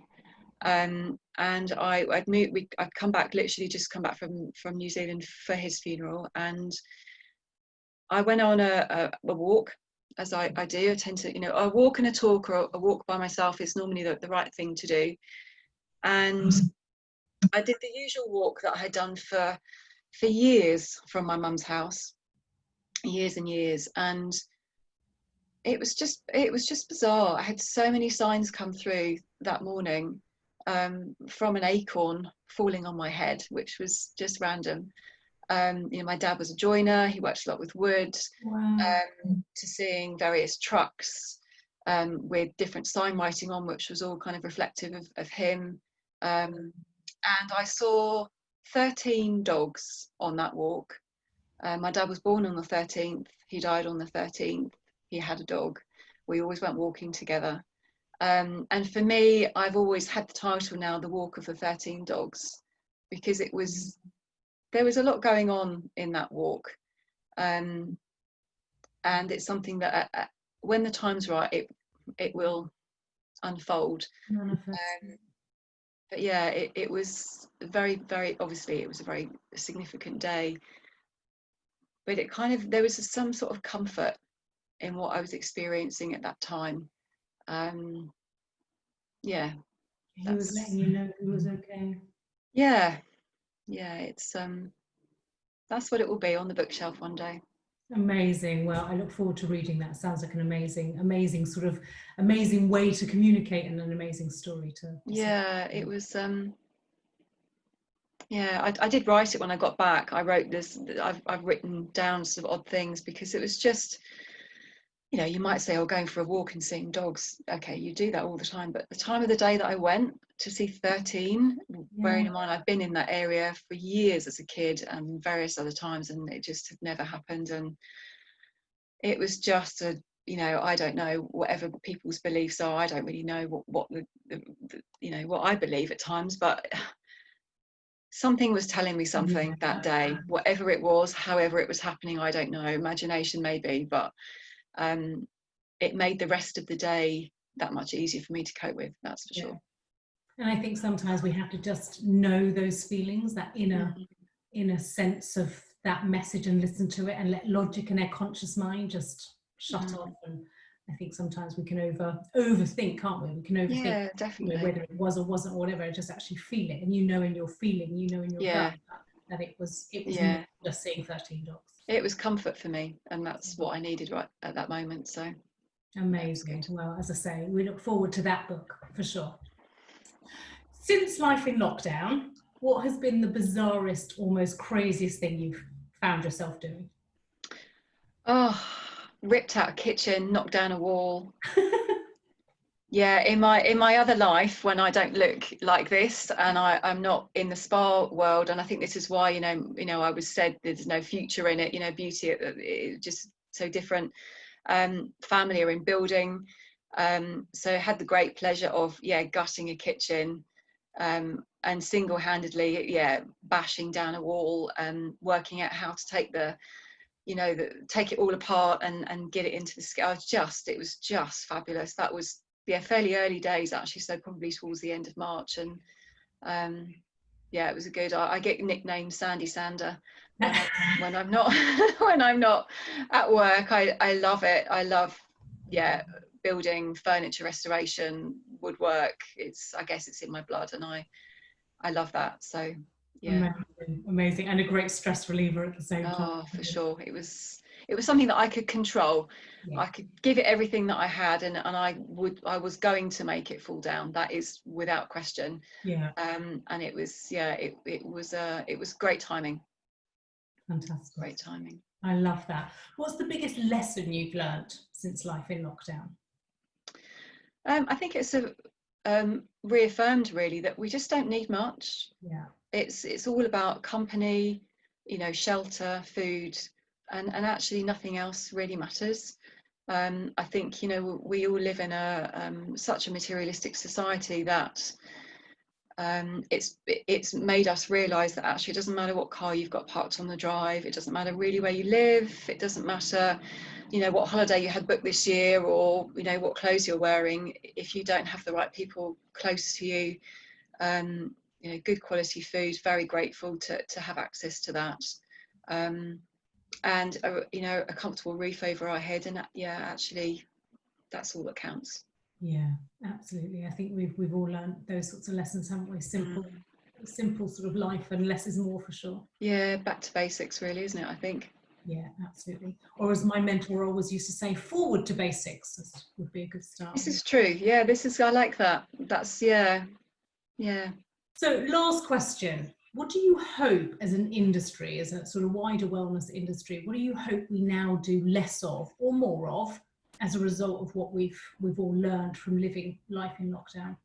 And I'd come back, literally just come back from New Zealand for his funeral, and I went on a walk, as I do. I tend to, you know, a walk and a talk, or a walk by myself is normally the right thing to do. And I did the usual walk that I had done for years from my mum's house, years and years, and it was just bizarre. I had so many signs come through that morning, from an acorn falling on my head, which was just random, My dad was a joiner, he worked a lot with wood. Wow. To seeing various trucks with different sign writing on, which was all kind of reflective of him. And I saw 13 dogs on that walk. My dad was born on the 13th, he died on the 13th, he had a dog. We always went walking together. And for me, I've always had the title now, The Walk of the 13 Dogs, because there was a lot going on in that walk. And it's something that when the time's right, it will unfold. But yeah, it was very, very, obviously it was a very significant day, but it kind of, there was some sort of comfort in what I was experiencing at that time. Yeah. He was letting you know he was okay. Yeah. Yeah, it's that's what it will be on the bookshelf one day. Amazing. Well, I look forward to reading that. Sounds like an amazing sort of amazing way to communicate and an amazing story to. Yeah, it was. Yeah, I did write it when I got back. I wrote this. I've written down sort of odd things because it was just, you might say, oh, going for a walk and seeing dogs. Okay, you do that all the time. But the time of the day that I went to see 13, bearing in mind I've been in that area for years as a kid and various other times, and it just had never happened. And it was just I don't know, whatever people's beliefs are. I don't really know what what I believe at times, but something was telling me something that day, whatever it was, however it was happening, I don't know, imagination maybe, but it made the rest of the day that much easier for me to cope with, that's for sure. And I think sometimes we have to just know those feelings, that inner sense of that message, and listen to it and let logic and our conscious mind just shut off. And I think sometimes we can overthink, can't we? We can overthink definitely. Whether it was or wasn't or whatever, just actually feel it. And in your feeling, in your gut that it was not just seeing 13 dogs. It was comfort for me, and that's what I needed right at that moment. So amazing. Well, as I say, we look forward to that book for sure. Since life in lockdown, what has been the bizarrest, almost craziest thing you've found yourself doing? Oh, ripped out a kitchen, knocked down a wall. Yeah, in my other life, when I don't look like this, and I'm not in the spa world, and I think this is why I was said there's no future in it. Beauty, it's just so different. Family are in building, so I had the great pleasure of gutting a kitchen, and single-handedly bashing down a wall and working out how to take take it all apart and get it into the scale. It was just fabulous. That was fairly early days actually, so probably towards the end of March, and it was a good. I get nicknamed Sandy Sander when I'm not when I'm not at work. I love it. I love building, furniture restoration, woodwork. I guess it's in my blood, and I love that. So amazing, and a great stress reliever at the same time. Oh, for sure. It was something that I could control. I could give it everything that I had, and I was going to make it fall down. That is without question. And it was it was great timing. Fantastic. Great timing. I love that. What's the biggest lesson you've learned since life in lockdown? I think it's reaffirmed really that we just don't need much. It's all about company, shelter, food, and actually nothing else really matters. I think we all live in such a materialistic society that it's made us realise that actually it doesn't matter what car you've got parked on the drive, it doesn't matter really where you live, it doesn't matter what holiday you had booked this year, or what clothes you're wearing, if you don't have the right people close to you. Good quality food, very grateful to have access to that, and a comfortable roof over our head, and actually that's all that counts. Absolutely. I think we've all learned those sorts of lessons, haven't we? Simple sort of life, and less is more, for sure. Back to basics really, isn't it? I think. Absolutely. Or as my mentor always used to say, forward to basics. This would be a good start. This is true. I like that. That's So last question. What do you hope as an industry, as a sort of wider wellness industry, what do you hope we now do less of or more of as a result of what we've all learned from living life in lockdown?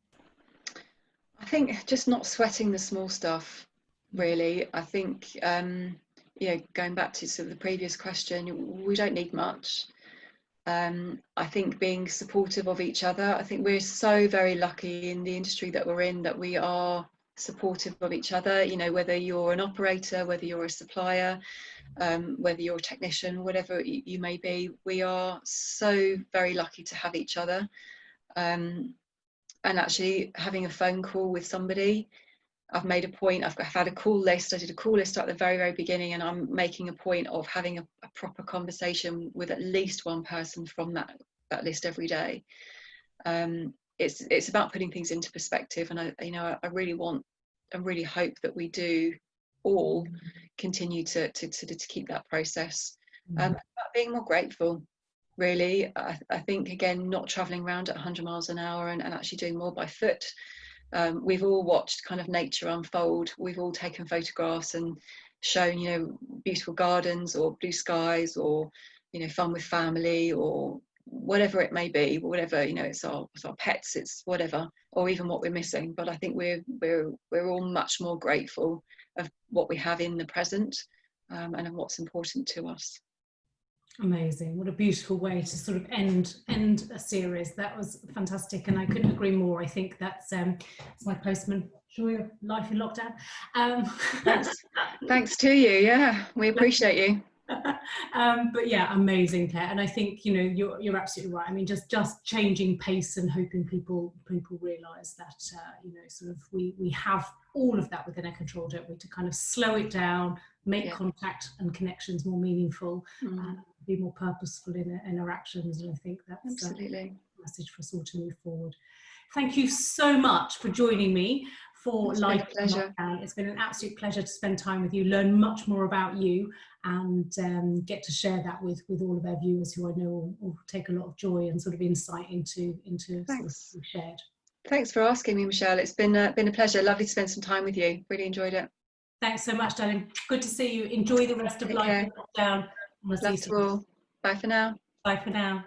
I think just not sweating the small stuff, really. I think, going back to sort of the previous question, we don't need much. I think being supportive of each other. I think we're so very lucky in the industry that we're in, that we are supportive of each other. You know, whether you're an operator, whether you're a supplier, whether you're a technician, whatever you may be, we are so very lucky to have each other. And actually having a phone call with somebody, I've made a point, I've had a call list, I did a call list at the very, very beginning, and I'm making a point of having a proper conversation with at least one person from that list every day. It's about putting things into perspective, and I really hope that we do all continue to keep that process. About being more grateful, really. I think, again, not traveling around at 100 miles an hour and actually doing more by foot. We've all watched kind of nature unfold. We've all taken photographs and shown, beautiful gardens or blue skies, or, fun with family, or whatever it may be, whatever, it's our pets, it's whatever, or even what we're missing. But I think we're all much more grateful of what we have in the present, and of what's important to us. Amazing. What a beautiful way to sort of end a series. That was fantastic, and I couldn't agree more. I think that's my postman. Joy of life in lockdown. Thanks to you. Yeah, we appreciate you. But yeah, amazing, Claire. And I think you're absolutely right. I mean, just changing pace and hoping people realise that sort of we have all of that within our control, don't we? To kind of slow it down, make contact and connections more meaningful, be more purposeful in our actions. And I think that's absolutely a message for us all to move forward. Thank you so much for joining me for Life in Lockdown. It's been an absolute pleasure to spend time with you, learn much more about you, and get to share that with all of our viewers, who I know will take a lot of joy and sort of insight into sort of shared. Thanks for asking me, Michelle. It's been a pleasure. Lovely to spend some time with you. Really enjoyed it. Thanks so much, darling. Good to see you. Enjoy the rest of Life in Lockdown. Love to all. Bye for now. Bye for now.